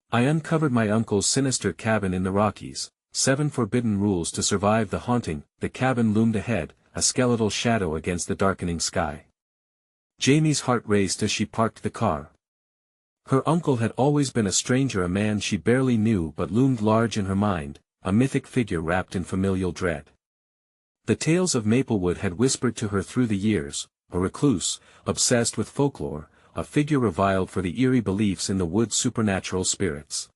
I uncovered my uncle's sinister cabin in the Rockies. 7 forbidden rules to survive the haunting. The cabin loomed ahead, a skeletal shadow against the darkening sky. Jamie's heart raced as she parked the car. Her uncle had always been a stranger, a man she barely knew but loomed large in her mind, a mythic figure wrapped in familial dread. The tales of Maplewood had whispered to her through the years, a recluse, obsessed with folklore, a figure reviled for the eerie beliefs in the wood's supernatural spirits.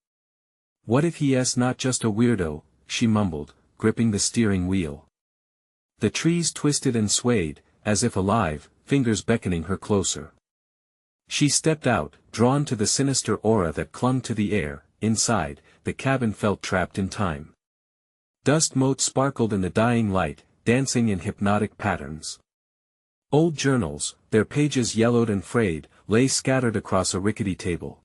What if he's not just a weirdo, she mumbled, gripping the steering wheel. The trees twisted and swayed, as if alive, fingers beckoning her closer. She stepped out, drawn to the sinister aura that clung to the air. Inside, the cabin felt trapped in time. Dust motes sparkled in the dying light, dancing in hypnotic patterns. Old journals, their pages yellowed and frayed, lay scattered across a rickety table.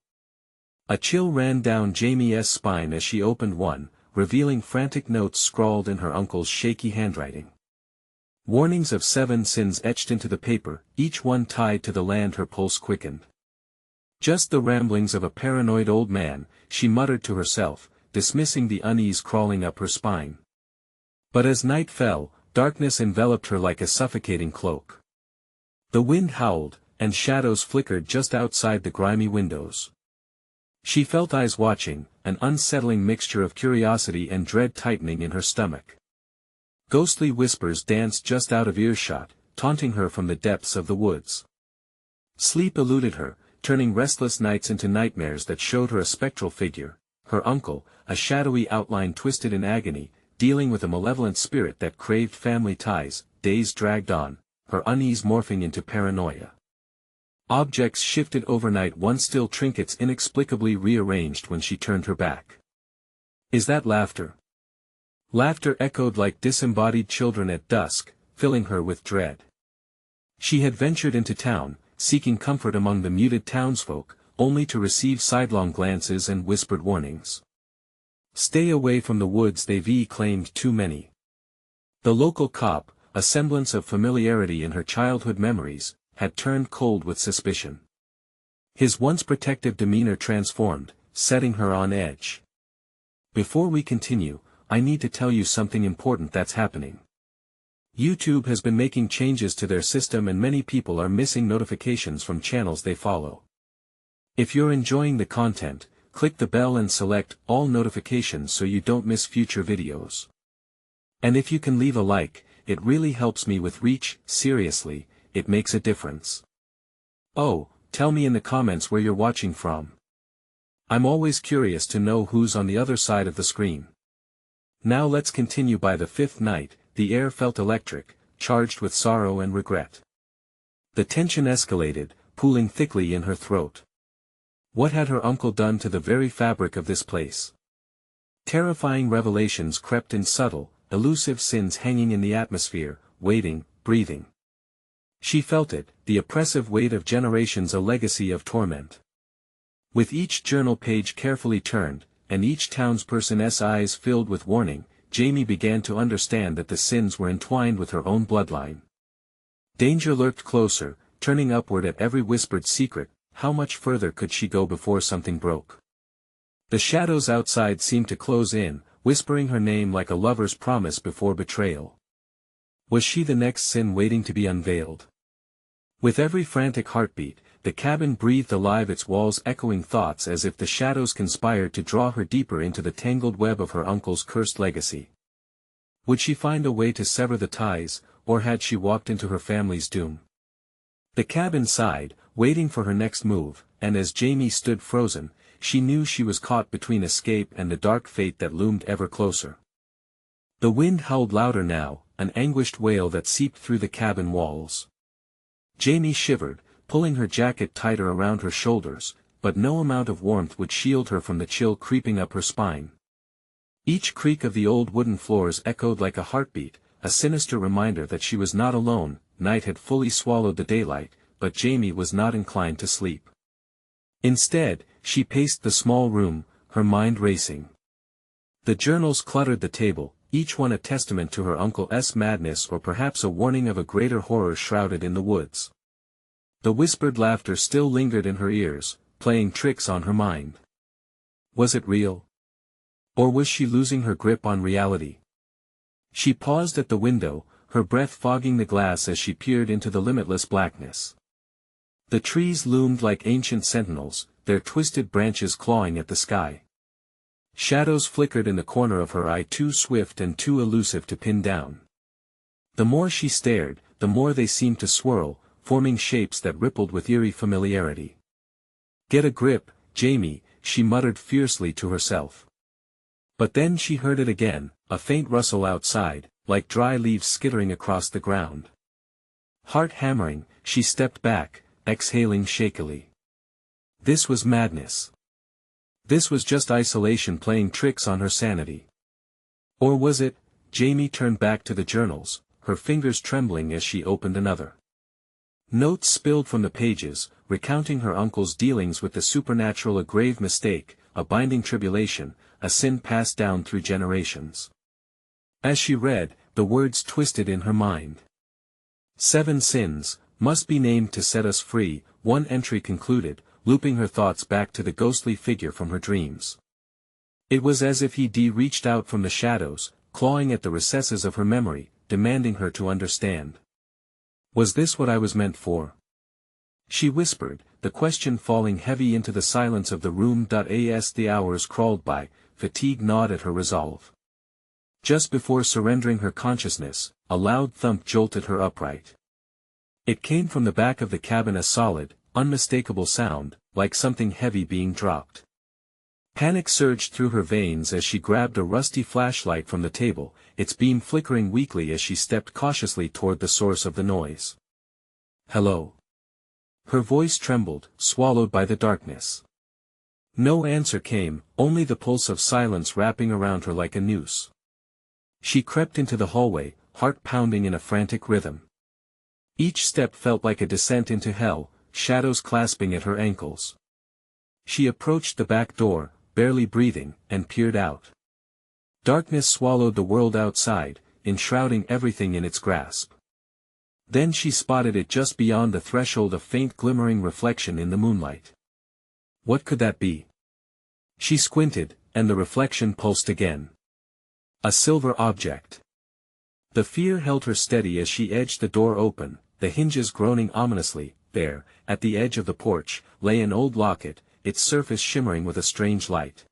A chill ran down Jamie's spine as she opened one, revealing frantic notes scrawled in her uncle's shaky handwriting. Warnings of 7 sins etched into the paper, each one tied to the land. Her pulse quickened. Just the ramblings of a paranoid old man, she muttered to herself, dismissing the unease crawling up her spine. But as night fell, darkness enveloped her like a suffocating cloak. The wind howled, and shadows flickered just outside the grimy windows. She felt eyes watching, an unsettling mixture of curiosity and dread tightening in her stomach. Ghostly whispers danced just out of earshot, taunting her from the depths of the woods. Sleep eluded her, turning restless nights into nightmares that showed her a spectral figure, her uncle, a shadowy outline twisted in agony, dealing with a malevolent spirit that craved family ties. Days dragged on, her unease morphing into paranoia. Objects shifted overnight, once still trinkets inexplicably rearranged when she turned her back. Is that laughter? Laughter echoed like disembodied children at dusk, filling her with dread. She had ventured into town, seeking comfort among the muted townsfolk, only to receive sidelong glances and whispered warnings. Stay away from the woods, they've claimed too many. The local cop, a semblance of familiarity in her childhood memories, had turned cold with suspicion. His once protective demeanor transformed, setting her on edge. Before we continue, I need to tell you something important that's happening. YouTube has been making changes to their system and many people are missing notifications from channels they follow. If you're enjoying the content, click the bell and select all notifications so you don't miss future videos. And if you can leave a like, it really helps me with reach. Seriously, it makes a difference. Oh, tell me in the comments where you're watching from. I'm always curious to know who's on the other side of the screen. Now let's continue. By the 5th night, the air felt electric, charged with sorrow and regret. The tension escalated, pooling thickly in her throat. What had her uncle done to the very fabric of this place? Terrifying revelations crept in, subtle, elusive sins hanging in the atmosphere, waiting, breathing. She felt it, the oppressive weight of generations, a legacy of torment. With each journal page carefully turned, and each townsperson's eyes filled with warning, Jamie began to understand that the sins were entwined with her own bloodline. Danger lurked closer, turning upward at every whispered secret. How much further could she go before something broke? The shadows outside seemed to close in, whispering her name like a lover's promise before betrayal. Was she the next sin waiting to be unveiled? With every frantic heartbeat, the cabin breathed alive, its walls echoing thoughts as if the shadows conspired to draw her deeper into the tangled web of her uncle's cursed legacy. Would she find a way to sever the ties, or had she walked into her family's doom? The cabin sighed, waiting for her next move, and as Jamie stood frozen, she knew she was caught between escape and the dark fate that loomed ever closer. The wind howled louder now, an anguished wail that seeped through the cabin walls. Jamie shivered, pulling her jacket tighter around her shoulders, but no amount of warmth would shield her from the chill creeping up her spine. Each creak of the old wooden floors echoed like a heartbeat, a sinister reminder that she was not alone. Night had fully swallowed the daylight, but Jamie was not inclined to sleep. Instead, she paced the small room, her mind racing. The journals cluttered the table, each one a testament to her uncle's madness or perhaps a warning of a greater horror shrouded in the woods. The whispered laughter still lingered in her ears, playing tricks on her mind. Was it real? Or was she losing her grip on reality? She paused at the window, her breath fogging the glass as she peered into the limitless blackness. The trees loomed like ancient sentinels, their twisted branches clawing at the sky. Shadows flickered in the corner of her eye, too swift and too elusive to pin down. The more she stared, the more they seemed to swirl, forming shapes that rippled with eerie familiarity. "Get a grip, Jamie," she muttered fiercely to herself. But then she heard it again, a faint rustle outside, like dry leaves skittering across the ground. Heart hammering, she stepped back, exhaling shakily. This was madness. This was just isolation playing tricks on her sanity. Or was it? Jamie turned back to the journals, her fingers trembling as she opened another. Notes spilled from the pages, recounting her uncle's dealings with the supernatural, a grave mistake, a binding tribulation, a sin passed down through generations. As she read, the words twisted in her mind. 7 sins, must be named to set us free, one entry concluded, looping her thoughts back to the ghostly figure from her dreams. It was as if he'd reached out from the shadows, clawing at the recesses of her memory, demanding her to understand. Was this what I was meant for? She whispered, the question falling heavy into the silence of the room. As the hours crawled by, fatigue gnawed at her resolve. Just before surrendering her consciousness, a loud thump jolted her upright. It came from the back of the cabin, a solid, unmistakable sound, like something heavy being dropped. Panic surged through her veins as she grabbed a rusty flashlight from the table, its beam flickering weakly as she stepped cautiously toward the source of the noise. "Hello?" Her voice trembled, swallowed by the darkness. No answer came, only the pulse of silence wrapping around her like a noose. She crept into the hallway, heart pounding in a frantic rhythm. Each step felt like a descent into hell, shadows clasping at her ankles. She approached the back door, barely breathing, and peered out. Darkness swallowed the world outside, enshrouding everything in its grasp. Then she spotted it just beyond the threshold, a faint glimmering reflection in the moonlight. What could that be? She squinted, and the reflection pulsed again. A silver object. The fear held her steady as she edged the door open, the hinges groaning ominously. There, at the edge of the porch, lay an old locket, its surface shimmering with a strange light.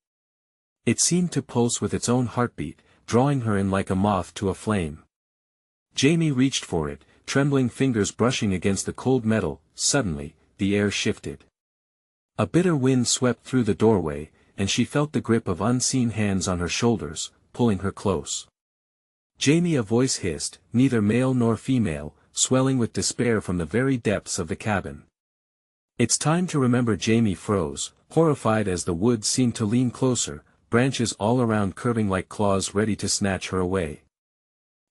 It seemed to pulse with its own heartbeat, drawing her in like a moth to a flame. Jamie reached for it, trembling fingers brushing against the cold metal. Suddenly, the air shifted. A bitter wind swept through the doorway, and she felt the grip of unseen hands on her shoulders, pulling her close. "Jamie," a voice hissed, neither male nor female, swelling with despair from the very depths of the cabin. "It's time to remember." Jamie froze, horrified as the woods seemed to lean closer, branches all around curving like claws ready to snatch her away.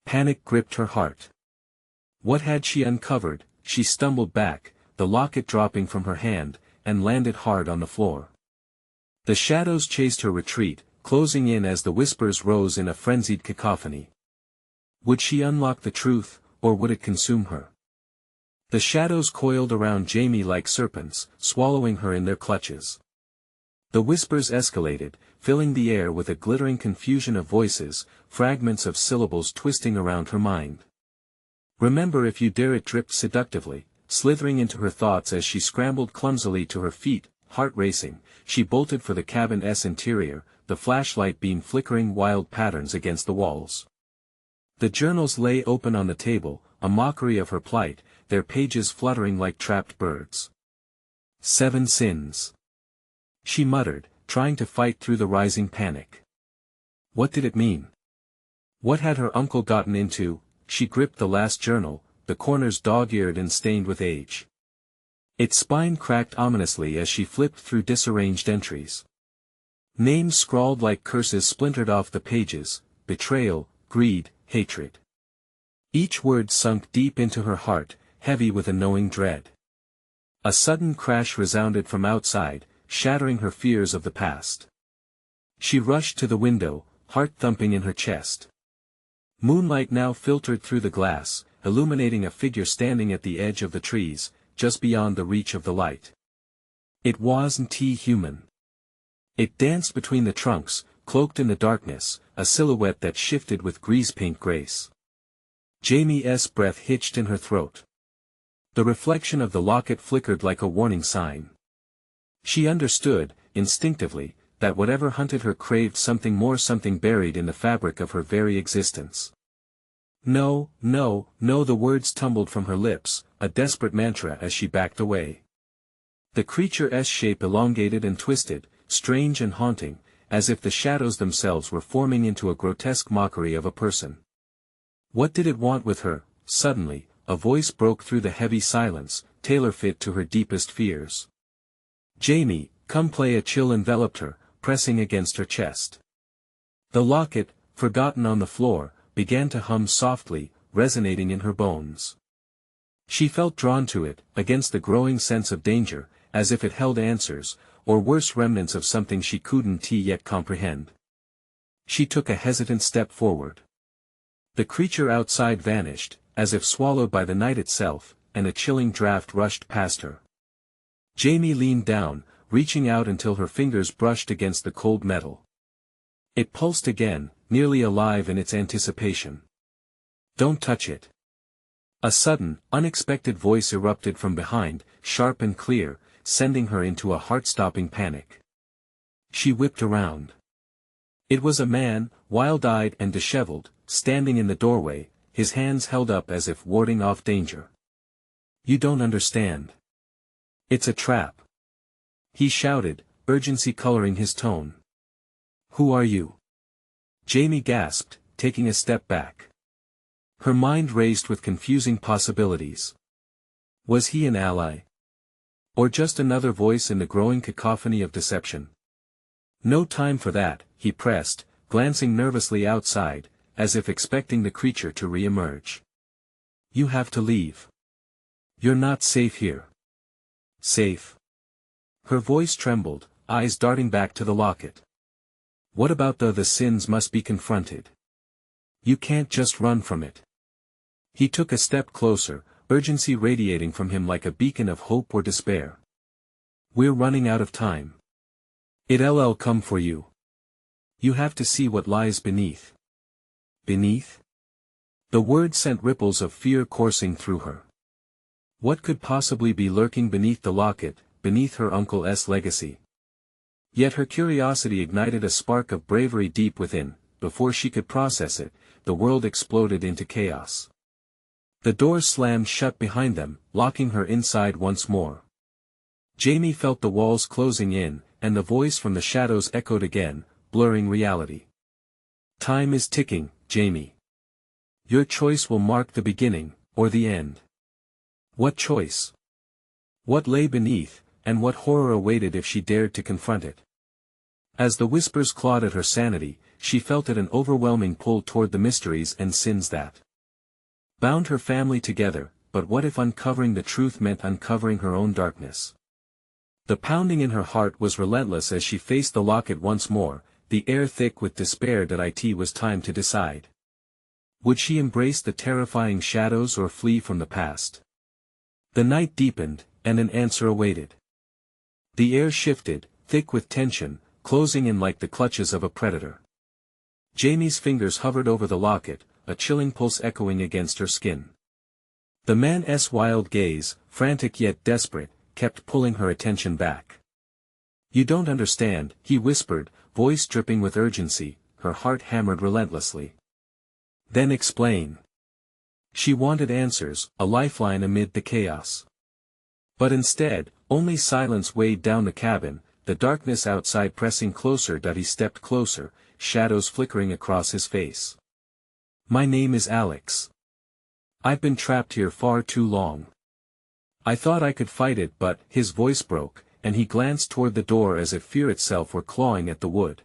Panic gripped her heart. What had she uncovered? She stumbled back, the locket dropping from her hand, and landed hard on the floor. The shadows chased her retreat, closing in as the whispers rose in a frenzied cacophony. Would she unlock the truth, or would it consume her? The shadows coiled around Jamie like serpents, swallowing her in their clutches. The whispers escalated, filling the air with a glittering confusion of voices, fragments of syllables twisting around her mind. "Remember if you dare," it dripped seductively, slithering into her thoughts as she scrambled clumsily to her feet, heart racing. She bolted for the cabin's interior, the flashlight beam flickering wild patterns against the walls. The journals lay open on the table, a mockery of her plight, their pages fluttering like trapped birds. 7 sins. She muttered, trying to fight through the rising panic. What did it mean? What had her uncle gotten into? She gripped the last journal, the corners dog-eared and stained with age. Its spine cracked ominously as she flipped through disarranged entries. Names scrawled like curses splintered off the pages: betrayal, greed, hatred. Each word sunk deep into her heart, heavy with a knowing dread. A sudden crash resounded from outside, shattering her fears of the past. She rushed to the window, heart thumping in her chest. Moonlight now filtered through the glass, illuminating a figure standing at the edge of the trees, just beyond the reach of the light. It wasn't human. It danced between the trunks, cloaked in the darkness, a silhouette that shifted with grease-paint grace. Jamie's breath hitched in her throat. The reflection of the locket flickered like a warning sign. She understood, instinctively, that whatever hunted her craved something more, something buried in the fabric of her very existence. No, no, no, the words tumbled from her lips, a desperate mantra as she backed away. The creature's shape elongated and twisted, strange and haunting, as if the shadows themselves were forming into a grotesque mockery of a person. What did it want with her? Suddenly, a voice broke through the heavy silence, tailor-fit to her deepest fears. "Jamie, come play." A chill enveloped her, pressing against her chest. The locket, forgotten on the floor, began to hum softly, resonating in her bones. She felt drawn to it, against the growing sense of danger, as if it held answers, or worse, remnants of something she couldn't yet comprehend. She took a hesitant step forward. The creature outside vanished, as if swallowed by the night itself, and a chilling draft rushed past her. Jamie leaned down, reaching out until her fingers brushed against the cold metal. It pulsed again, nearly alive in its anticipation. "Don't touch it." A sudden, unexpected voice erupted from behind, sharp and clear, sending her into a heart-stopping panic. She whipped around. It was a man, wild-eyed and disheveled, standing in the doorway, his hands held up as if warding off danger. "You don't understand. It's a trap," he shouted, urgency coloring his tone. "Who are you?" Jamie gasped, taking a step back. Her mind raced with confusing possibilities. Was he an ally? Or just another voice in the growing cacophony of deception? "No time for that," he pressed, glancing nervously outside, as if expecting the creature to re-emerge. "You have to leave. You're not safe here." "Safe?" Her voice trembled, eyes darting back to the locket. "What about the sins must be confronted. You can't just run from it." He took a step closer, urgency radiating from him like a beacon of hope or despair. "We're running out of time. It'll come for you. You have to see what lies beneath." "Beneath?" The word sent ripples of fear coursing through her. What could possibly be lurking beneath the locket, beneath her uncle's legacy? Yet her curiosity ignited a spark of bravery deep within. Before she could process it, the world exploded into chaos. The doors slammed shut behind them, locking her inside once more. Jamie felt the walls closing in, and the voice from the shadows echoed again, blurring reality. "Time is ticking, Jamie. Your choice will mark the beginning, or the end." What choice? What lay beneath, and what horror awaited if she dared to confront it? As the whispers clawed at her sanity, she felt an overwhelming pull toward the mysteries and sins that bound her family together. But what if uncovering the truth meant uncovering her own darkness? The pounding in her heart was relentless as she faced the locket once more, the air thick with despair that it was time to decide. Would she embrace the terrifying shadows or flee from the past? The night deepened, and an answer awaited. The air shifted, thick with tension, closing in like the clutches of a predator. Jamie's fingers hovered over the locket, a chilling pulse echoing against her skin. The man's wild gaze, frantic yet desperate, kept pulling her attention back. "You don't understand," he whispered, voice dripping with urgency, her heart hammered relentlessly. "Then explain." She wanted answers, a lifeline amid the chaos. But instead, only silence weighed down the cabin, the darkness outside pressing closer. He stepped closer, shadows flickering across his face. "My name is Alex. I've been trapped here far too long. I thought I could fight it, but..." His voice broke, and he glanced toward the door as if fear itself were clawing at the wood.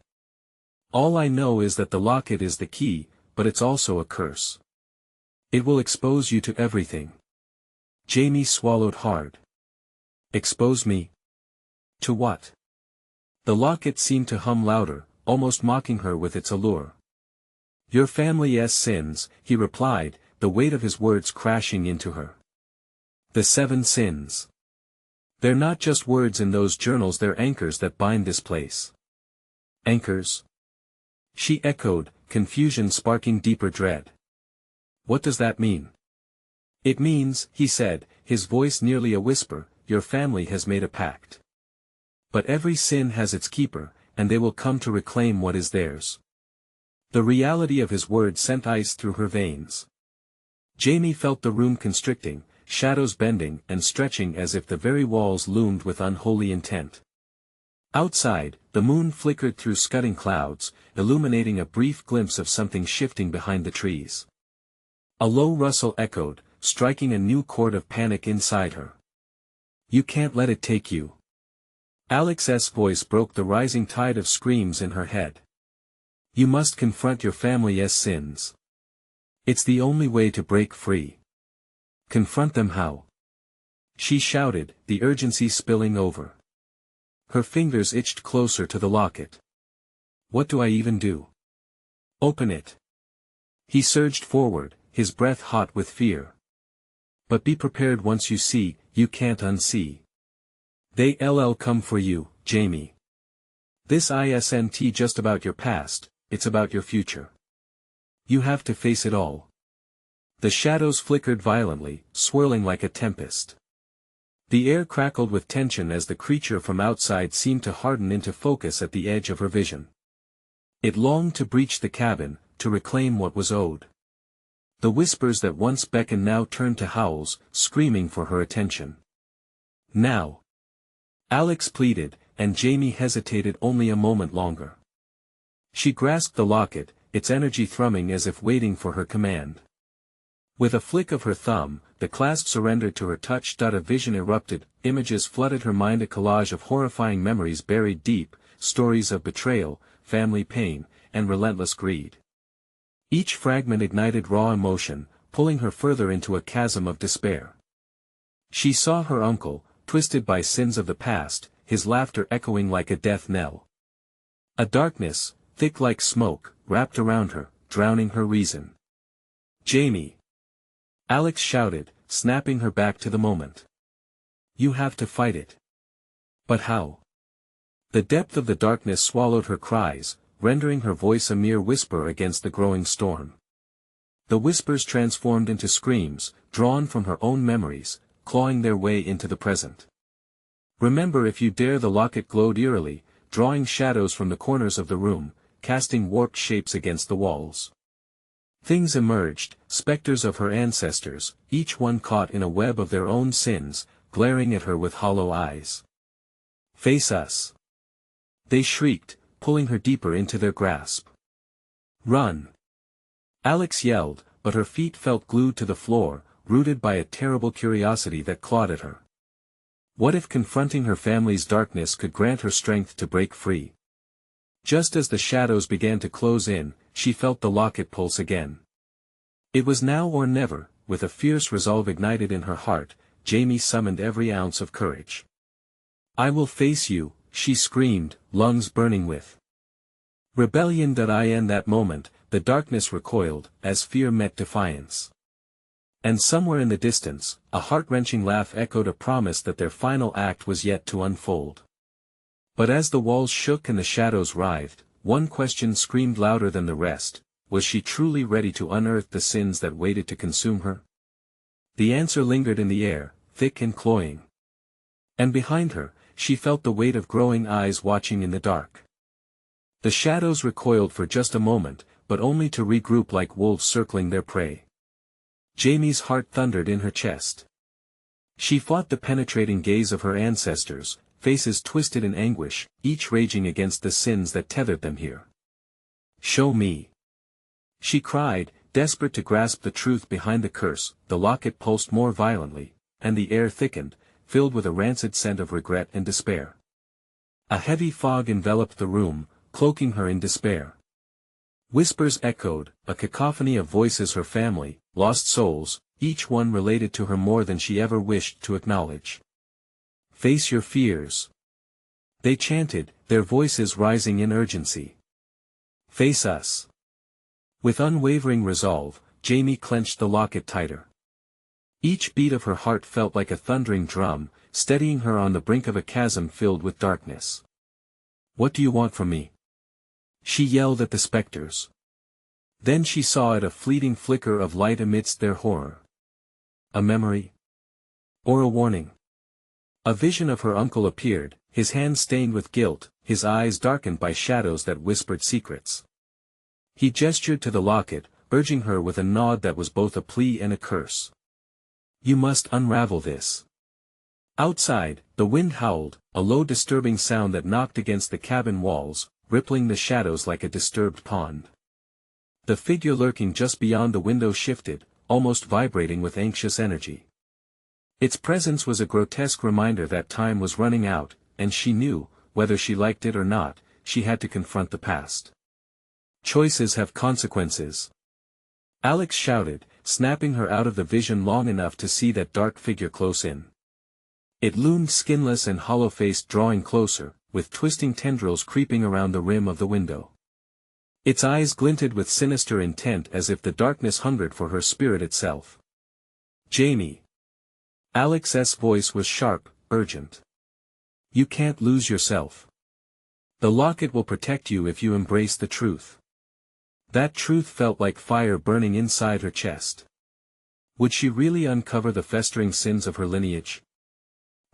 "All I know is that the locket is the key, but it's also a curse. It will expose you to everything." Jamie swallowed hard. "Expose me? To what?" The locket seemed to hum louder, almost mocking her with its allure. "Your family's sins," he replied, the weight of his words crashing into her. "The 7 sins. They're not just words in those journals, they're anchors that bind this place. Anchors? She echoed, confusion sparking deeper dread. What does that mean? It means, he said, his voice nearly a whisper, your family has made a pact. But every sin has its keeper, and they will come to reclaim what is theirs. The reality of his words sent ice through her veins. Jamie felt the room constricting, shadows bending and stretching as if the very walls loomed with unholy intent. Outside, the moon flickered through scudding clouds, illuminating a brief glimpse of something shifting behind the trees. A low rustle echoed, striking a new chord of panic inside her. You can't let it take you. Alex's voice broke the rising tide of screams in her head. You must confront your family's sins. It's the only way to break free. Confront them how? She shouted, the urgency spilling over. Her fingers itched closer to the locket. What do I even do? Open it. He surged forward, his breath hot with fear. But be prepared once you see, you can't unsee. They'll come for you, Jamie. This isn't just about your past, it's about your future. You have to face it all. The shadows flickered violently, swirling like a tempest. The air crackled with tension as the creature from outside seemed to harden into focus at the edge of her vision. It longed to breach the cabin, to reclaim what was owed. The whispers that once beckoned now turned to howls, screaming for her attention. Now. Alex pleaded, and Jamie hesitated only a moment longer. She grasped the locket, its energy thrumming as if waiting for her command. With a flick of her thumb, the clasp surrendered to her touch. A vision erupted, images flooded her mind, a collage of horrifying memories buried deep, stories of betrayal, family pain, and relentless greed. Each fragment ignited raw emotion, pulling her further into a chasm of despair. She saw her uncle, twisted by sins of the past, his laughter echoing like a death knell. A darkness, thick like smoke, wrapped around her, drowning her reason. Jamie! Alex shouted, snapping her back to the moment. You have to fight it. But how? The depth of the darkness swallowed her cries, rendering her voice a mere whisper against the growing storm. The whispers transformed into screams, drawn from her own memories, clawing their way into the present. Remember if you dare. The locket glowed eerily, drawing shadows from the corners of the room, casting warped shapes against the walls. Things emerged, specters of her ancestors, each one caught in a web of their own sins, glaring at her with hollow eyes. Face us! They shrieked, pulling her deeper into their grasp. Run! Alex yelled, but her feet felt glued to the floor, rooted by a terrible curiosity that clawed at her. What if confronting her family's darkness could grant her strength to break free? Just as the shadows began to close in, she felt the locket pulse again. It was now or never. With a fierce resolve ignited in her heart, Jamie summoned every ounce of courage. I will face you, she screamed, lungs burning with rebellion. In that moment, the darkness recoiled, as fear met defiance. And somewhere in the distance, a heart-wrenching laugh echoed, a promise that their final act was yet to unfold. But as the walls shook and the shadows writhed, one question screamed louder than the rest: was she truly ready to unearth the sins that waited to consume her? The answer lingered in the air, thick and cloying. And behind her, she felt the weight of growing eyes watching in the dark. The shadows recoiled for just a moment, but only to regroup like wolves circling their prey. Jamie's heart thundered in her chest. She fought the penetrating gaze of her ancestors, faces twisted in anguish, each raging against the sins that tethered them here. Show me! She cried, desperate to grasp the truth behind the curse. The locket pulsed more violently, and the air thickened, filled with a rancid scent of regret and despair. A heavy fog enveloped the room, cloaking her in despair. Whispers echoed, a cacophony of voices, her family, lost souls, each one related to her more than she ever wished to acknowledge. Face your fears. They chanted, their voices rising in urgency. Face us. With unwavering resolve, Jamie clenched the locket tighter. Each beat of her heart felt like a thundering drum, steadying her on the brink of a chasm filled with darkness. What do you want from me? she yelled at the specters. Then she saw it, a fleeting flicker of light amidst their horror. A memory? Or a warning? A vision of her uncle appeared, his hands stained with guilt, his eyes darkened by shadows that whispered secrets. He gestured to the locket, urging her with a nod that was both a plea and a curse. You must unravel this. Outside, the wind howled, a low disturbing sound that knocked against the cabin walls, rippling the shadows like a disturbed pond. The figure lurking just beyond the window shifted, almost vibrating with anxious energy. Its presence was a grotesque reminder that time was running out, and she knew, whether she liked it or not, she had to confront the past. Choices have consequences. Alex shouted, snapping her out of the vision long enough to see that dark figure close in. It loomed skinless and hollow-faced, drawing closer, with twisting tendrils creeping around the rim of the window. Its eyes glinted with sinister intent, as if the darkness hungered for her spirit itself. Jamie. Alex's voice was sharp, urgent. You can't lose yourself. The locket will protect you if you embrace the truth. That truth felt like fire burning inside her chest. Would she really uncover the festering sins of her lineage?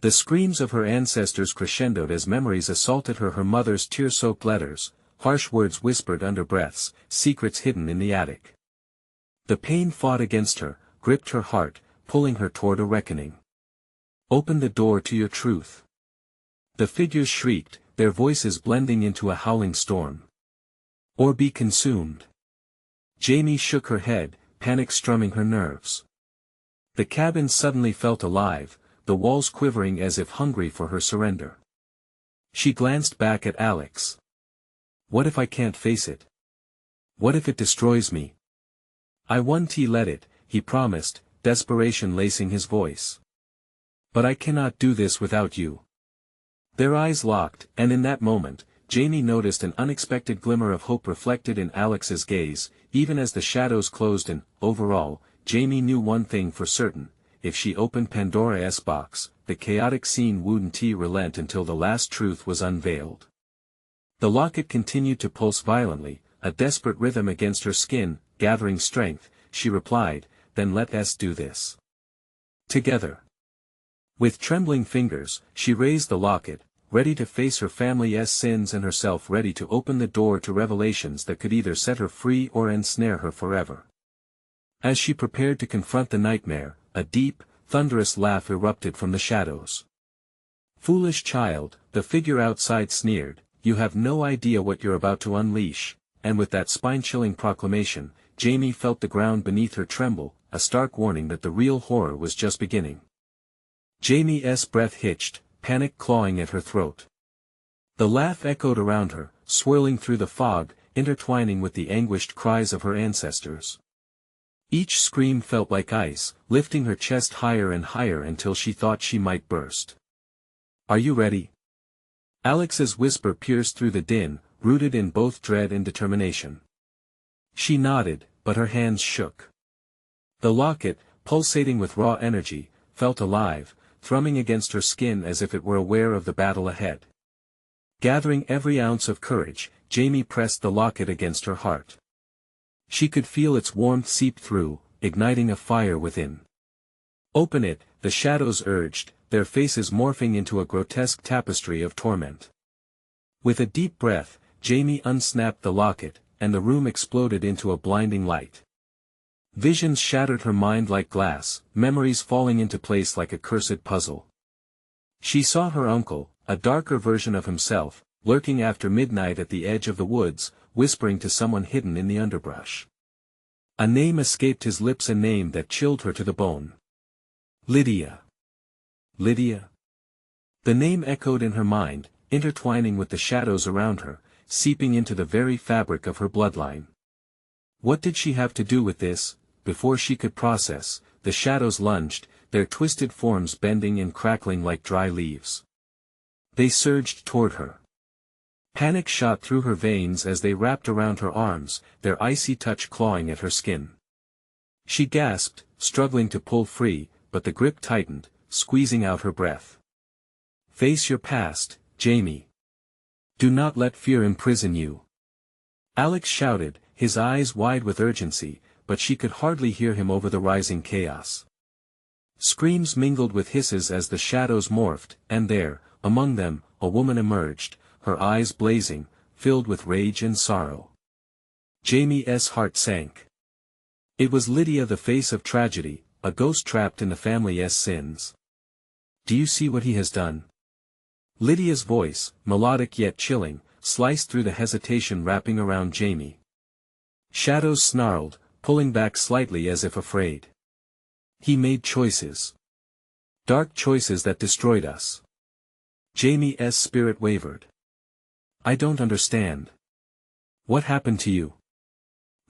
The screams of her ancestors crescendoed as memories assaulted her mother's tear-soaked letters, harsh words whispered under breaths, secrets hidden in the attic. The pain fought against her, gripped her heart, pulling her toward a reckoning. Open the door to your truth. The figures shrieked, their voices blending into a howling storm. Or be consumed. Jamie shook her head, panic strumming her nerves. The cabin suddenly felt alive, the walls quivering as if hungry for her surrender. She glanced back at Alex. What if I can't face it? What if it destroys me? I won't let it, he promised, desperation lacing his voice. But I cannot do this without you. Their eyes locked, and in that moment, Jamie noticed an unexpected glimmer of hope reflected in Alex's gaze, even as the shadows closed in. Overall, Jamie knew one thing for certain: if she opened Pandora's box, the chaotic scene wouldn't relent until the last truth was unveiled. The locket continued to pulse violently, a desperate rhythm against her skin. Gathering strength, she replied, then let us do this. Together. With trembling fingers, she raised the locket, ready to face her family's sins and herself, ready to open the door to revelations that could either set her free or ensnare her forever. As she prepared to confront the nightmare, a deep, thunderous laugh erupted from the shadows. Foolish child, the figure outside sneered, you have no idea what you're about to unleash, and with that spine-chilling proclamation, Jamie felt the ground beneath her tremble, a stark warning that the real horror was just beginning. Jamie's breath hitched, panic clawing at her throat. The laugh echoed around her, swirling through the fog, intertwining with the anguished cries of her ancestors. Each scream felt like ice, lifting her chest higher and higher until she thought she might burst. Are you ready? Alex's whisper pierced through the din, rooted in both dread and determination. She nodded, but her hands shook. The locket, pulsating with raw energy, felt alive, thrumming against her skin as if it were aware of the battle ahead. Gathering every ounce of courage, Jamie pressed the locket against her heart. She could feel its warmth seep through, igniting a fire within. Open it, the shadows urged, their faces morphing into a grotesque tapestry of torment. With a deep breath, Jamie unsnapped the locket, and the room exploded into a blinding light. Visions shattered her mind like glass, memories falling into place like a cursed puzzle. She saw her uncle, a darker version of himself, lurking after midnight at the edge of the woods, whispering to someone hidden in the underbrush. A name escaped his lips, a name that chilled her to the bone. Lydia. Lydia? The name echoed in her mind, intertwining with the shadows around her, seeping into the very fabric of her bloodline. What did she have to do with this? Before she could process, the shadows lunged, their twisted forms bending and crackling like dry leaves. They surged toward her. Panic shot through her veins as they wrapped around her arms, their icy touch clawing at her skin. She gasped, struggling to pull free, but the grip tightened, squeezing out her breath. Face your past, Jamie. Do not let fear imprison you. Alex shouted, his eyes wide with urgency, but she could hardly hear him over the rising chaos. Screams mingled with hisses as the shadows morphed, and there, among them, a woman emerged, her eyes blazing, filled with rage and sorrow. Jamie's heart sank. It was Lydia, the face of tragedy, a ghost trapped in the family's sins. Do you see what he has done? Lydia's voice, melodic yet chilling, sliced through the hesitation wrapping around Jamie. Shadows snarled, pulling back slightly as if afraid. He made choices. Dark choices that destroyed us. Jamie's spirit wavered. I don't understand. What happened to you?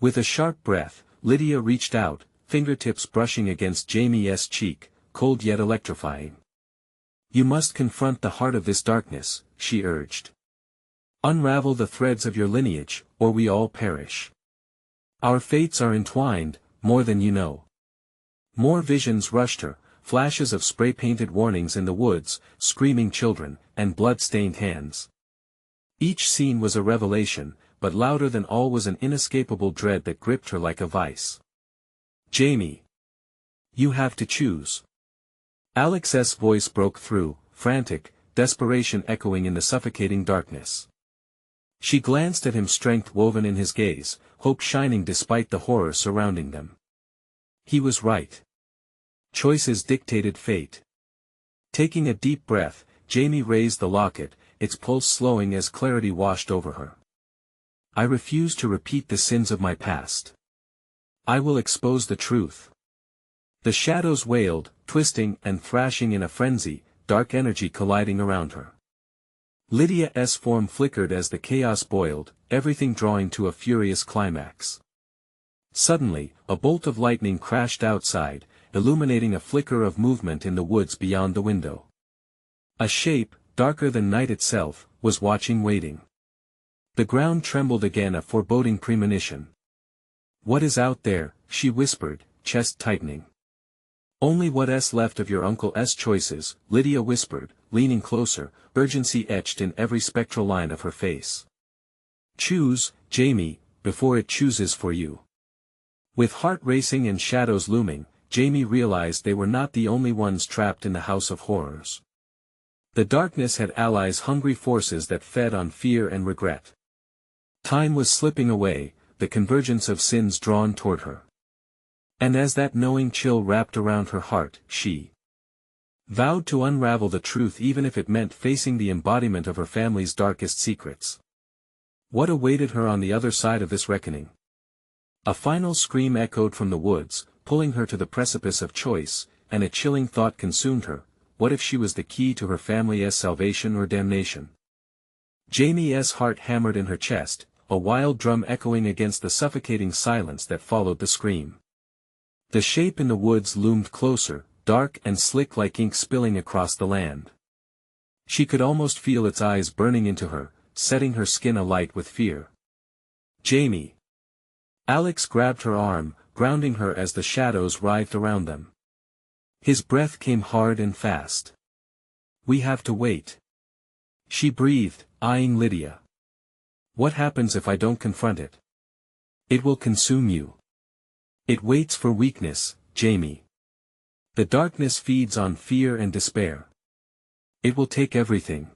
With a sharp breath, Lydia reached out, fingertips brushing against Jamie's cheek, cold yet electrifying. You must confront the heart of this darkness, she urged. Unravel the threads of your lineage, or we all perish. Our fates are entwined, more than you know. More visions rushed her, flashes of spray-painted warnings in the woods, screaming children, and blood-stained hands. Each scene was a revelation, but louder than all was an inescapable dread that gripped her like a vice. Jamie. You have to choose. Alex's voice broke through, frantic, desperation echoing in the suffocating darkness. She glanced at him, strength woven in his gaze, hope shining despite the horror surrounding them. He was right. Choices dictated fate. Taking a deep breath, Jamie raised the locket, its pulse slowing as clarity washed over her. I refuse to repeat the sins of my past. I will expose the truth. The shadows wailed, twisting and thrashing in a frenzy, dark energy colliding around her. Lydia's form flickered as the chaos boiled, everything drawing to a furious climax. Suddenly, a bolt of lightning crashed outside, illuminating a flicker of movement in the woods beyond the window. A shape, darker than night itself, was watching, waiting. The ground trembled again, a foreboding premonition. What is out there? She whispered, chest tightening. Only what's left of your uncle's choices, Lydia whispered, leaning closer, urgency etched in every spectral line of her face. Choose, Jamie, before it chooses for you. With heart racing and shadows looming, Jamie realized they were not the only ones trapped in the house of horrors. The darkness had allies, hungry forces that fed on fear and regret. Time was slipping away, the convergence of sins drawn toward her. And as that knowing chill wrapped around her heart, she vowed to unravel the truth, even if it meant facing the embodiment of her family's darkest secrets. What awaited her on the other side of this reckoning? A final scream echoed from the woods, pulling her to the precipice of choice, and a chilling thought consumed her: what if she was the key to her family's salvation or damnation? Jamie's heart hammered in her chest, a wild drum echoing against the suffocating silence that followed the scream. The shape in the woods loomed closer, dark and slick like ink spilling across the land. She could almost feel its eyes burning into her, setting her skin alight with fear. Jamie. Alex grabbed her arm, grounding her as the shadows writhed around them. His breath came hard and fast. We have to wait. She breathed, eyeing Lydia. What happens if I don't confront it? It will consume you. It waits for weakness, Jamie. The darkness feeds on fear and despair. It will take everything.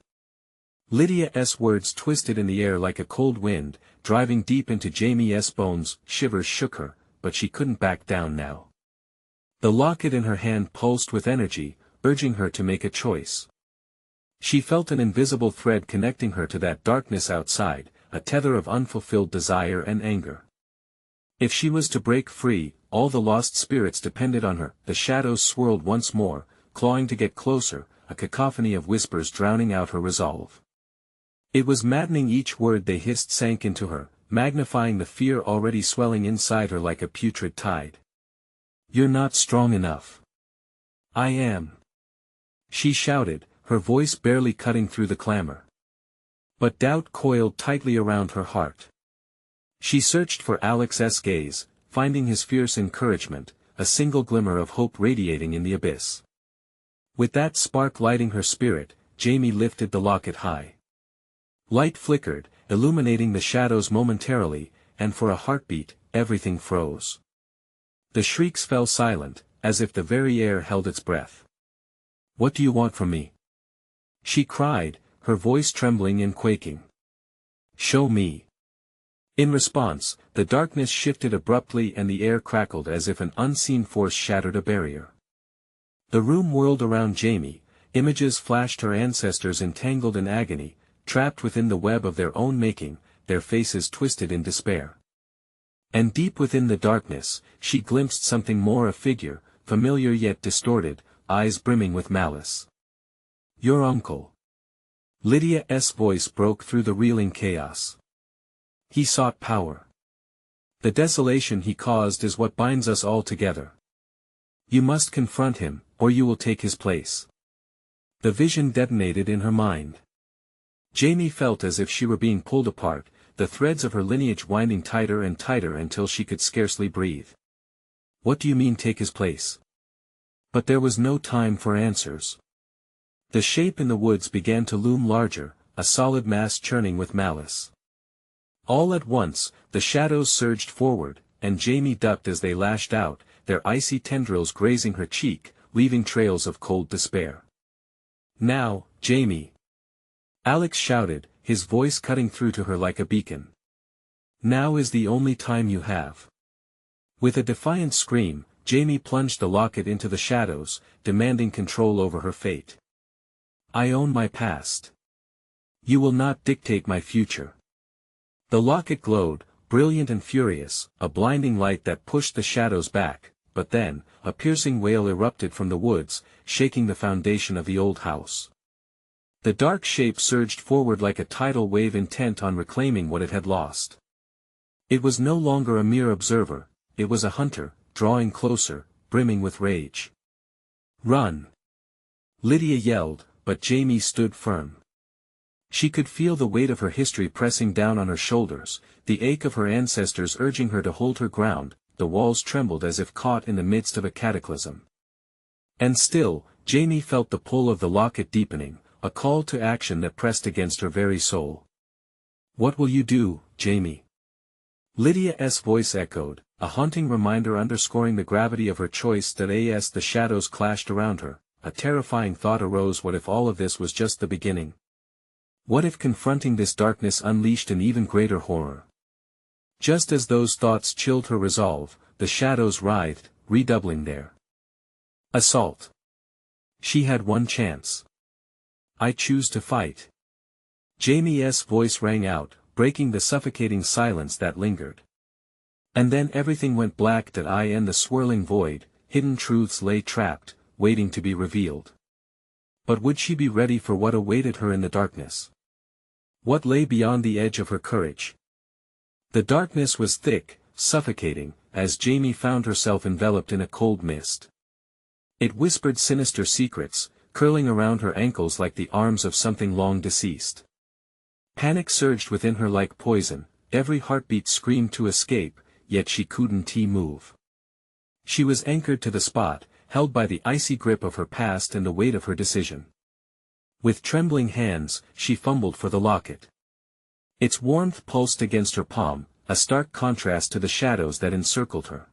Lydia's words twisted in the air like a cold wind, driving deep into Jamie's bones. Shivers shook her, but she couldn't back down now. The locket in her hand pulsed with energy, urging her to make a choice. She felt an invisible thread connecting her to that darkness outside, a tether of unfulfilled desire and anger. If she was to break free, all the lost spirits depended on her. The shadows swirled once more, clawing to get closer, a cacophony of whispers drowning out her resolve. It was maddening. Each word they hissed sank into her, magnifying the fear already swelling inside her like a putrid tide. You're not strong enough. I am. She shouted, her voice barely cutting through the clamor. But doubt coiled tightly around her heart. She searched for Alex's gaze, finding his fierce encouragement, a single glimmer of hope radiating in the abyss. With that spark lighting her spirit, Jamie lifted the locket high. Light flickered, illuminating the shadows momentarily, and for a heartbeat, everything froze. The shrieks fell silent, as if the very air held its breath. "What do you want from me?" she cried, her voice trembling and quaking. "Show me." In response, the darkness shifted abruptly and the air crackled as if an unseen force shattered a barrier. The room whirled around Jamie, images flashed her ancestors entangled in agony, trapped within the web of their own making, their faces twisted in despair. And deep within the darkness, she glimpsed something more, a figure, familiar yet distorted, eyes brimming with malice. "Your uncle." Lydia's voice broke through the reeling chaos. "He sought power. The desolation he caused is what binds us all together. You must confront him, or you will take his place." The vision detonated in her mind. Jamie felt as if she were being pulled apart, the threads of her lineage winding tighter and tighter until she could scarcely breathe. "What do you mean, take his place?" But there was no time for answers. The shape in the woods began to loom larger, a solid mass churning with malice. All at once, the shadows surged forward, and Jamie ducked as they lashed out, their icy tendrils grazing her cheek, leaving trails of cold despair. "Now, Jamie!" Alex shouted, his voice cutting through to her like a beacon. "Now is the only time you have." With a defiant scream, Jamie plunged the locket into the shadows, demanding control over her fate. "I own my past. You will not dictate my future." The locket glowed, brilliant and furious, a blinding light that pushed the shadows back, but then, a piercing wail erupted from the woods, shaking the foundation of the old house. The dark shape surged forward like a tidal wave intent on reclaiming what it had lost. It was no longer a mere observer, it was a hunter, drawing closer, brimming with rage. "Run!" Lydia yelled, but Jamie stood firm. She could feel the weight of her history pressing down on her shoulders, the ache of her ancestors urging her to hold her ground. The walls trembled as if caught in the midst of a cataclysm. And still, Jamie felt the pull of the locket deepening, a call to action that pressed against her very soul. "What will you do, Jamie?" Lydia's voice echoed, a haunting reminder underscoring the gravity of her choice. That as the shadows clashed around her, a terrifying thought arose: what if all of this was just the beginning? What if confronting this darkness unleashed an even greater horror? Just as those thoughts chilled her resolve, the shadows writhed, redoubling their assault. She had one chance. "I choose to fight." Jamie's voice rang out, breaking the suffocating silence that lingered. And then everything went black. That in the swirling void, hidden truths lay trapped, waiting to be revealed. But would she be ready for what awaited her in the darkness? What lay beyond the edge of her courage? The darkness was thick, suffocating, as Jamie found herself enveloped in a cold mist. It whispered sinister secrets, curling around her ankles like the arms of something long deceased. Panic surged within her like poison, every heartbeat screamed to escape, yet she couldn't move. She was anchored to the spot, held by the icy grip of her past and the weight of her decision. With trembling hands, she fumbled for the locket. Its warmth pulsed against her palm, a stark contrast to the shadows that encircled her.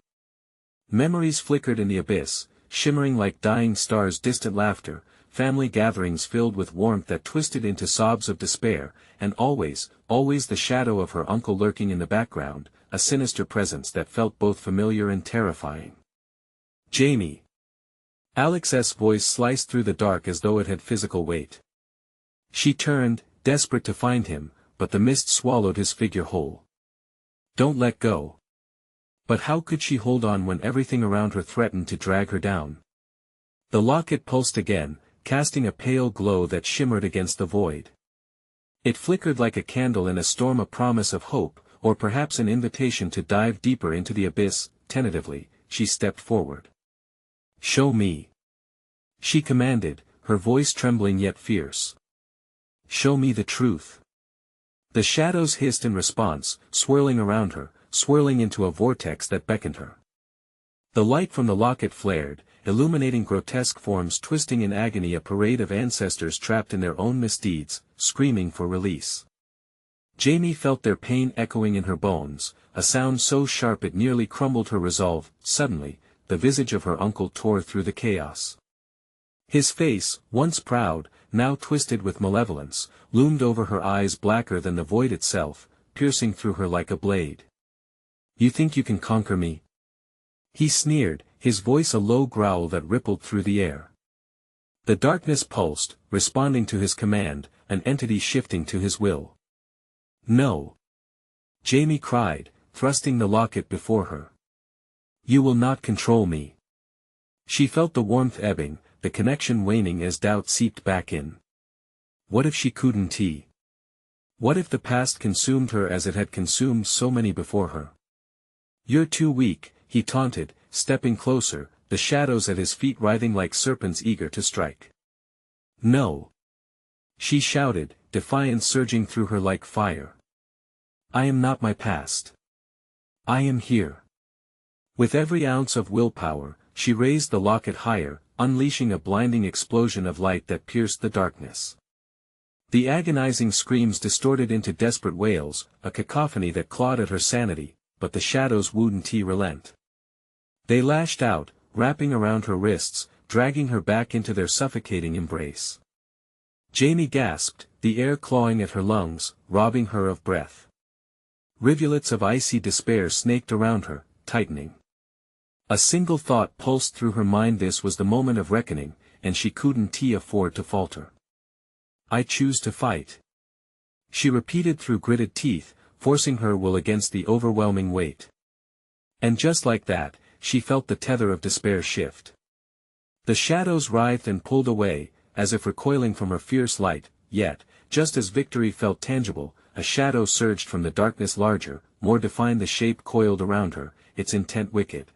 Memories flickered in the abyss, shimmering like dying stars. Distant laughter, family gatherings filled with warmth that twisted into sobs of despair, and always the shadow of her uncle lurking in the background, a sinister presence that felt both familiar and terrifying. "Jamie!" Alex's voice sliced through the dark as though it had physical weight. She turned, desperate to find him, but the mist swallowed his figure whole. "Don't let go." But how could she hold on when everything around her threatened to drag her down? The locket pulsed again, casting a pale glow that shimmered against the void. It flickered like a candle in a storm, a promise of hope, or perhaps an invitation to dive deeper into the abyss. Tentatively, she stepped forward. "Show me," she commanded, her voice trembling yet fierce. "Show me the truth." The shadows hissed in response, swirling around her, swirling into a vortex that beckoned her. The light from the locket flared, illuminating grotesque forms twisting in agony, a parade of ancestors trapped in their own misdeeds, screaming for release. Jamie felt their pain echoing in her bones, a sound so sharp it nearly crumbled her resolve. Suddenly, the visage of her uncle tore through the chaos. His face, once proud, now twisted with malevolence, loomed over her eyes blacker than the void itself, piercing through her like a blade. "You think you can conquer me?" he sneered, his voice a low growl that rippled through the air. The darkness pulsed, responding to his command, an entity shifting to his will. "No!" Jamie cried, thrusting the locket before her. "You will not control me." She felt the warmth ebbing, the connection waning as doubt seeped back in. What if she couldn't? What if the past consumed her as it had consumed so many before her? "You're too weak," he taunted, stepping closer, the shadows at his feet writhing like serpents eager to strike. "No!" she shouted, defiance surging through her like fire. "I am not my past. I am here." With every ounce of willpower, she raised the locket higher, unleashing a blinding explosion of light that pierced the darkness. The agonizing screams distorted into desperate wails, a cacophony that clawed at her sanity, but the shadows wouldn't relent. They lashed out, wrapping around her wrists, dragging her back into their suffocating embrace. Jamie gasped, the air clawing at her lungs, robbing her of breath. Rivulets of icy despair snaked around her, tightening. A single thought pulsed through her mind: this was the moment of reckoning, and she couldn't afford to falter. "I choose to fight," she repeated through gritted teeth, forcing her will against the overwhelming weight. And just like that, she felt the tether of despair shift. The shadows writhed and pulled away, as if recoiling from her fierce light, yet, just as victory felt tangible, a shadow surged from the darkness, larger, more defined. The shape coiled around her, its intent wicked.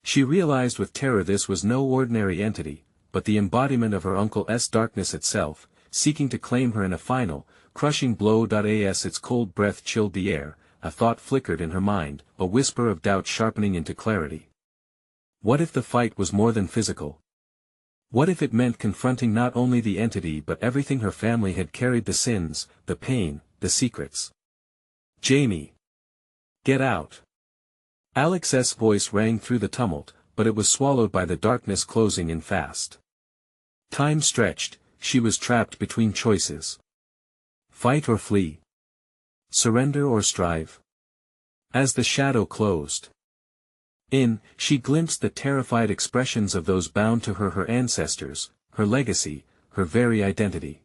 She realized with terror this was no ordinary entity, but the embodiment of her uncle's darkness itself, seeking to claim her in a final, crushing blow. As its cold breath chilled the air, a thought flickered in her mind, a whisper of doubt sharpening into clarity. What if the fight was more than physical? What if it meant confronting not only the entity but everything her family had carried: the sins, the pain, the secrets? "Jamie! Get out!" Alex's voice rang through the tumult, but it was swallowed by the darkness closing in fast. Time stretched, she was trapped between choices. Fight or flee? Surrender or strive? As the shadow closed in, she glimpsed the terrified expressions of those bound to her ancestors, her legacy, her very identity.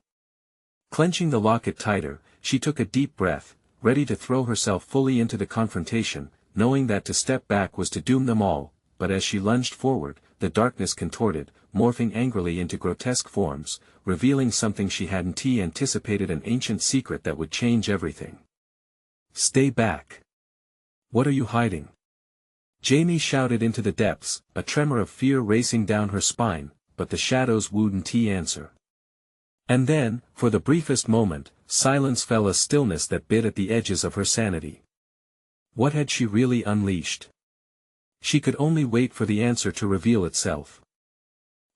Clenching the locket tighter, she took a deep breath, ready to throw herself fully into the confrontation, knowing that to step back was to doom them all. But as she lunged forward, the darkness contorted, morphing angrily into grotesque forms, revealing something she hadn't anticipated: an ancient secret that would change everything. "Stay back! What are you hiding?" Jamie shouted into the depths, a tremor of fear racing down her spine, but the shadows wouldn't answer. And then, for the briefest moment, silence fell, a stillness that bit at the edges of her sanity. What had she really unleashed? She could only wait for the answer to reveal itself.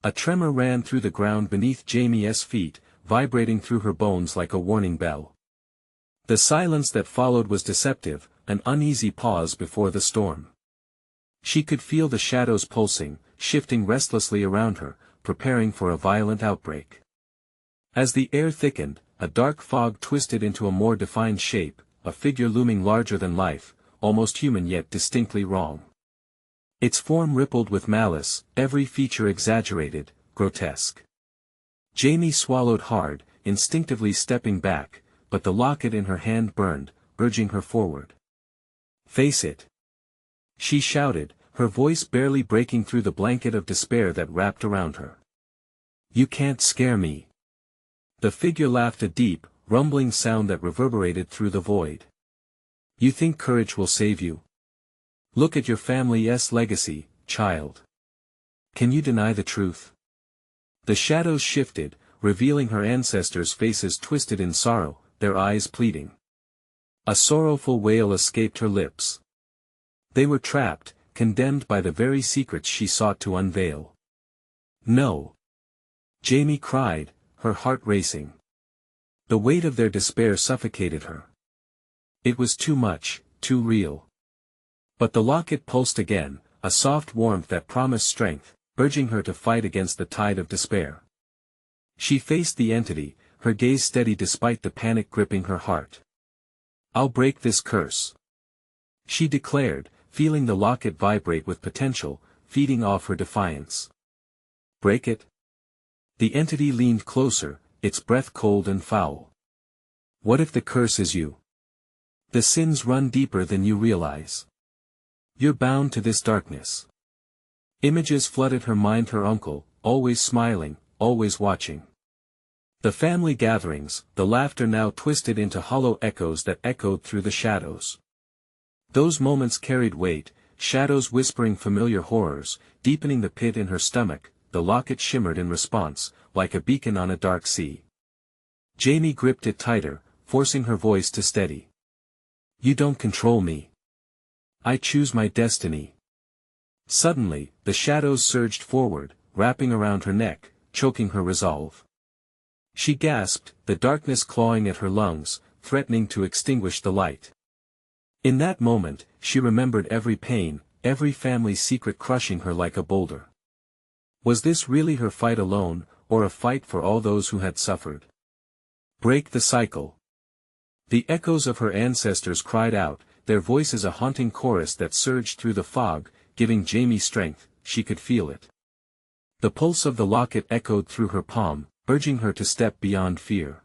A tremor ran through the ground beneath Jamie's feet, vibrating through her bones like a warning bell. The silence that followed was deceptive, an uneasy pause before the storm. She could feel the shadows pulsing, shifting restlessly around her, preparing for a violent outbreak. As the air thickened, a dark fog twisted into a more defined shape, a figure looming larger than life, almost human yet distinctly wrong. Its form rippled with malice, every feature exaggerated, grotesque. Jamie swallowed hard, instinctively stepping back, but the locket in her hand burned, urging her forward. "Face it!" she shouted, her voice barely breaking through the blanket of despair that wrapped around her. "You can't scare me." The figure laughed, a deep, rumbling sound that reverberated through the void. "You think courage will save you? Look at your family's legacy, child. Can you deny the truth?" The shadows shifted, revealing her ancestors' faces twisted in sorrow, their eyes pleading. A sorrowful wail escaped her lips. They were trapped, condemned by the very secrets she sought to unveil. "No!" Jamie cried, her heart racing. The weight of their despair suffocated her. It was too much, too real. But the locket pulsed again, a soft warmth that promised strength, urging her to fight against the tide of despair. She faced the entity, her gaze steady despite the panic gripping her heart. "I'll break this curse," she declared, feeling the locket vibrate with potential, feeding off her defiance. "Break it?" The entity leaned closer, its breath cold and foul. "What if the curse is you? The sins run deeper than you realize. You're bound to this darkness." Images flooded her mind, her uncle, always smiling, always watching. The family gatherings, the laughter now twisted into hollow echoes that echoed through the shadows. Those moments carried weight, shadows whispering familiar horrors, deepening the pit in her stomach. The locket shimmered in response, like a beacon on a dark sea. Jamie gripped it tighter, forcing her voice to steady. "You don't control me. I choose my destiny." Suddenly, the shadows surged forward, wrapping around her neck, choking her resolve. She gasped, the darkness clawing at her lungs, threatening to extinguish the light. In that moment, she remembered every pain, every family secret crushing her like a boulder. Was this really her fight alone, or a fight for all those who had suffered? Break the cycle. The echoes of her ancestors cried out, their voices a haunting chorus that surged through the fog, giving Jamie strength. She could feel it. The pulse of the locket echoed through her palm, urging her to step beyond fear.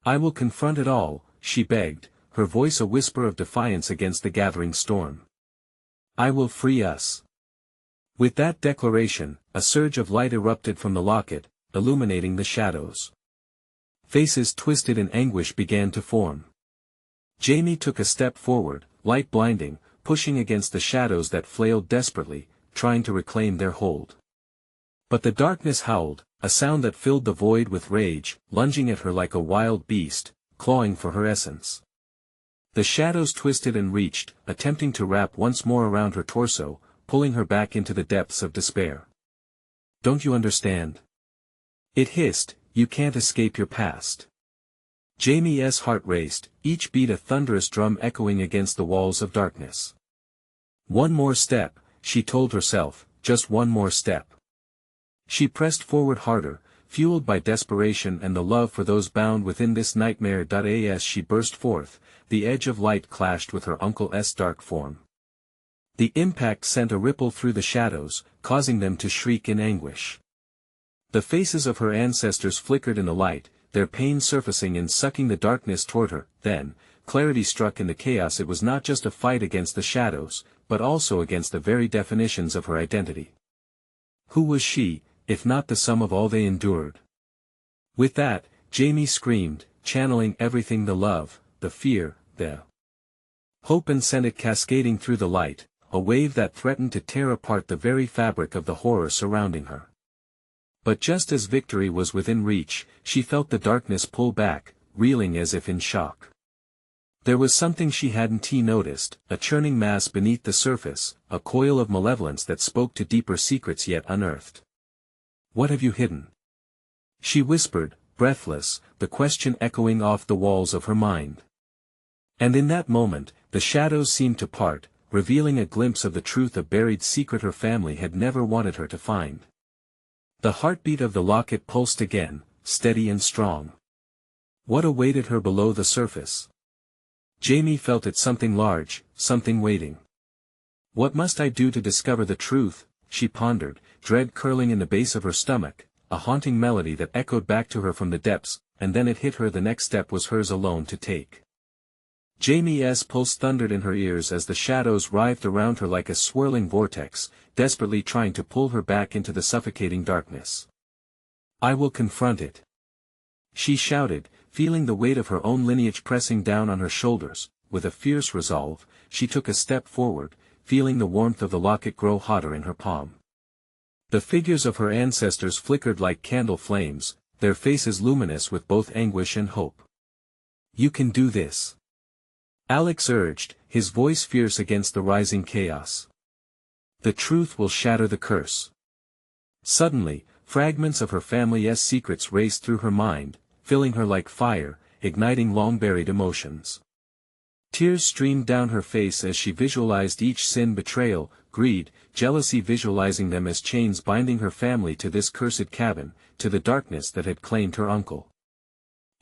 "I will confront it all," she begged, her voice a whisper of defiance against the gathering storm. "I will free us." With that declaration, a surge of light erupted from the locket, illuminating the shadows. Faces twisted in anguish began to form. Jamie took a step forward, light blinding, pushing against the shadows that flailed desperately, trying to reclaim their hold. But the darkness howled, a sound that filled the void with rage, lunging at her like a wild beast, clawing for her essence. The shadows twisted and reached, attempting to wrap once more around her torso, pulling her back into the depths of despair. "Don't you understand?" it hissed, "You can't escape your past." Jamie's heart raced, each beat a thunderous drum echoing against the walls of darkness. One more step, she told herself, just one more step. She pressed forward harder, fueled by desperation and the love for those bound within this nightmare. As she burst forth, the edge of light clashed with her uncle's dark form. The impact sent a ripple through the shadows, causing them to shriek in anguish. The faces of her ancestors flickered in the light, their pain surfacing and sucking the darkness toward her. Then, clarity struck in the chaos. It was not just a fight against the shadows, but also against the very definitions of her identity. Who was she, if not the sum of all they endured? With that, Jamie screamed, channeling everything, the love, the fear, the hope, and sent it cascading through the light, a wave that threatened to tear apart the very fabric of the horror surrounding her. But just as victory was within reach, she felt the darkness pull back, reeling as if in shock. There was something she hadn't noticed, a churning mass beneath the surface, a coil of malevolence that spoke to deeper secrets yet unearthed. "What have you hidden?" she whispered, breathless, the question echoing off the walls of her mind. And in that moment, the shadows seemed to part, revealing a glimpse of the truth, a buried secret her family had never wanted her to find. The heartbeat of the locket pulsed again, steady and strong. What awaited her below the surface? Jamie felt it, something large, something waiting. "What must I do to discover the truth?" she pondered, dread curling in the base of her stomach, a haunting melody that echoed back to her from the depths, and then it hit her. The next step was hers alone to take. Jamie's pulse thundered in her ears as the shadows writhed around her like a swirling vortex, desperately trying to pull her back into the suffocating darkness. "I will confront it," she shouted, feeling the weight of her own lineage pressing down on her shoulders. With a fierce resolve, she took a step forward, feeling the warmth of the locket grow hotter in her palm. The figures of her ancestors flickered like candle flames, their faces luminous with both anguish and hope. "You can do this," Alex urged, his voice fierce against the rising chaos. "The truth will shatter the curse." Suddenly, fragments of her family's secrets raced through her mind, filling her like fire, igniting long-buried emotions. Tears streamed down her face as she visualized each sin: betrayal, greed, jealousy, visualizing them as chains binding her family to this cursed cabin, to the darkness that had claimed her uncle.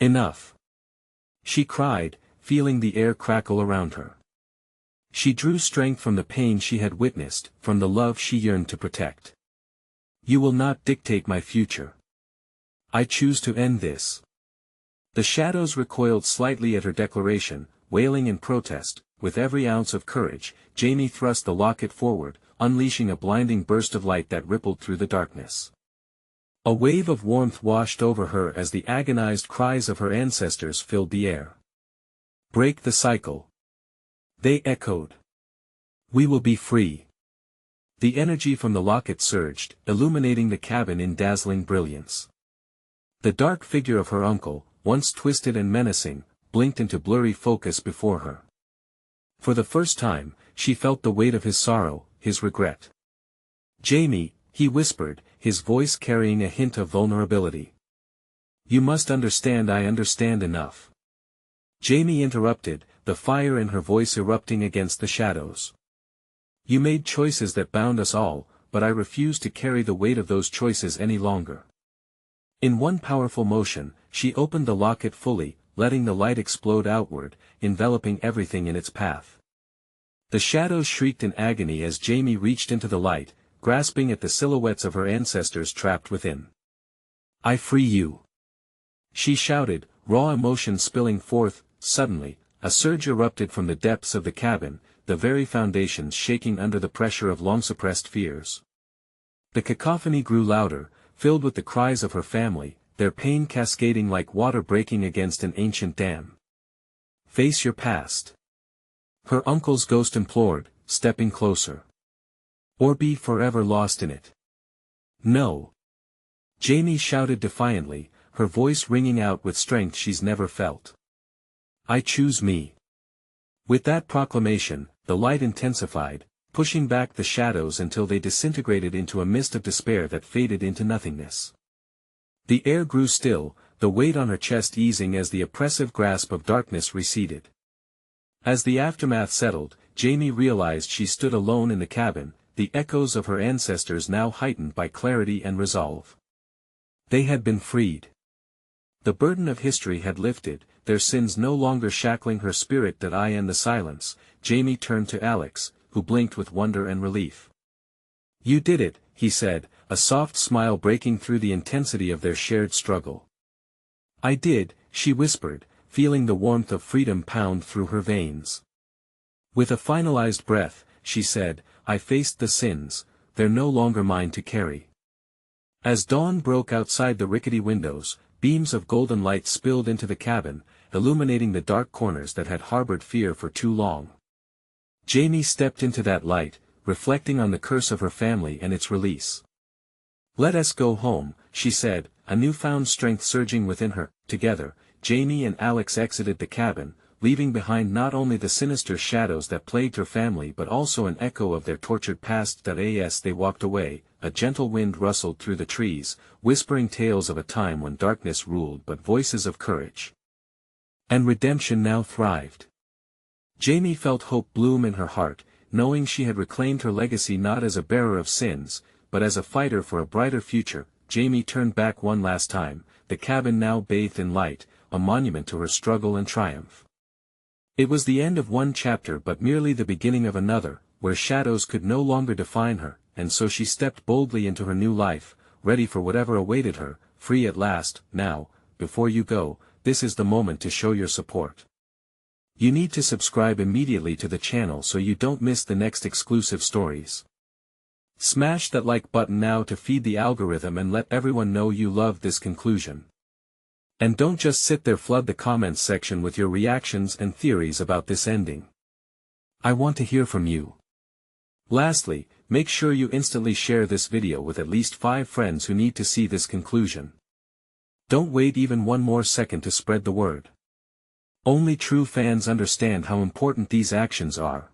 Enough! She cried, feeling the air crackle around her. She drew strength from the pain she had witnessed, from the love she yearned to protect. You will not dictate my future. I choose to end this. The shadows recoiled slightly at her declaration, wailing in protest. With every ounce of courage, Jamie thrust the locket forward, unleashing a blinding burst of light that rippled through the darkness. A wave of warmth washed over her as the agonized cries of her ancestors filled the air. Break the cycle. They echoed. We will be free. The energy from the locket surged, illuminating the cabin in dazzling brilliance. The dark figure of her uncle, once twisted and menacing, blinked into blurry focus before her. For the first time, she felt the weight of his sorrow, his regret. Jamie, he whispered, his voice carrying a hint of vulnerability. You must understand. I understand enough. Jamie interrupted, the fire in her voice erupting against the shadows. You made choices that bound us all, but I refuse to carry the weight of those choices any longer. In one powerful motion, she opened the locket fully, letting the light explode outward, enveloping everything in its path. The shadows shrieked in agony as Jamie reached into the light, grasping at the silhouettes of her ancestors trapped within. I free you! She shouted, raw emotion spilling forth. Suddenly, a surge erupted from the depths of the cabin, the very foundations shaking under the pressure of long-suppressed fears. The cacophony grew louder, filled with the cries of her family, their pain cascading like water breaking against an ancient dam. Face your past. Her uncle's ghost implored, stepping closer. Or be forever lost in it. No. Jamie shouted defiantly, her voice ringing out with strength she's never felt. I choose me. With that proclamation, the light intensified, pushing back the shadows until they disintegrated into a mist of despair that faded into nothingness. The air grew still, the weight on her chest easing as the oppressive grasp of darkness receded. As the aftermath settled, Jamie realized she stood alone in the cabin, the echoes of her ancestors now heightened by clarity and resolve. They had been freed. The burden of history had lifted, their sins no longer shackling her spirit. That eye and the silence, Jamie turned to Alex, who blinked with wonder and relief. You did it, he said, a soft smile breaking through the intensity of their shared struggle. I did, she whispered, feeling the warmth of freedom pound through her veins. With a finalized breath, she said, I faced the sins, they're no longer mine to carry. As dawn broke outside the rickety windows, beams of golden light spilled into the cabin, illuminating the dark corners that had harbored fear for too long. Jamie stepped into that light, reflecting on the curse of her family and its release. Let us go home, she said, a newfound strength surging within her. Together, Jamie and Alex exited the cabin, leaving behind not only the sinister shadows that plagued her family but also an echo of their tortured past. As they walked away, a gentle wind rustled through the trees, whispering tales of a time when darkness ruled but voices of courage and redemption now thrived. Jamie felt hope bloom in her heart, knowing she had reclaimed her legacy not as a bearer of sins, but as a fighter for a brighter future. Jamie turned back one last time, the cabin now bathed in light, a monument to her struggle and triumph. It was the end of one chapter but merely the beginning of another, where shadows could no longer define her, and so she stepped boldly into her new life, ready for whatever awaited her, free at last. Now, before you go, this is the moment to show your support. You need to subscribe immediately to the channel so you don't miss the next exclusive stories. Smash that like button now to feed the algorithm and let everyone know you love this conclusion. And don't just sit there, flood the comments section with your reactions and theories about this ending. I want to hear from you. Lastly, make sure you instantly share this video with at least 5 friends who need to see this conclusion. Don't wait even one more second to spread the word. Only true fans understand how important these actions are.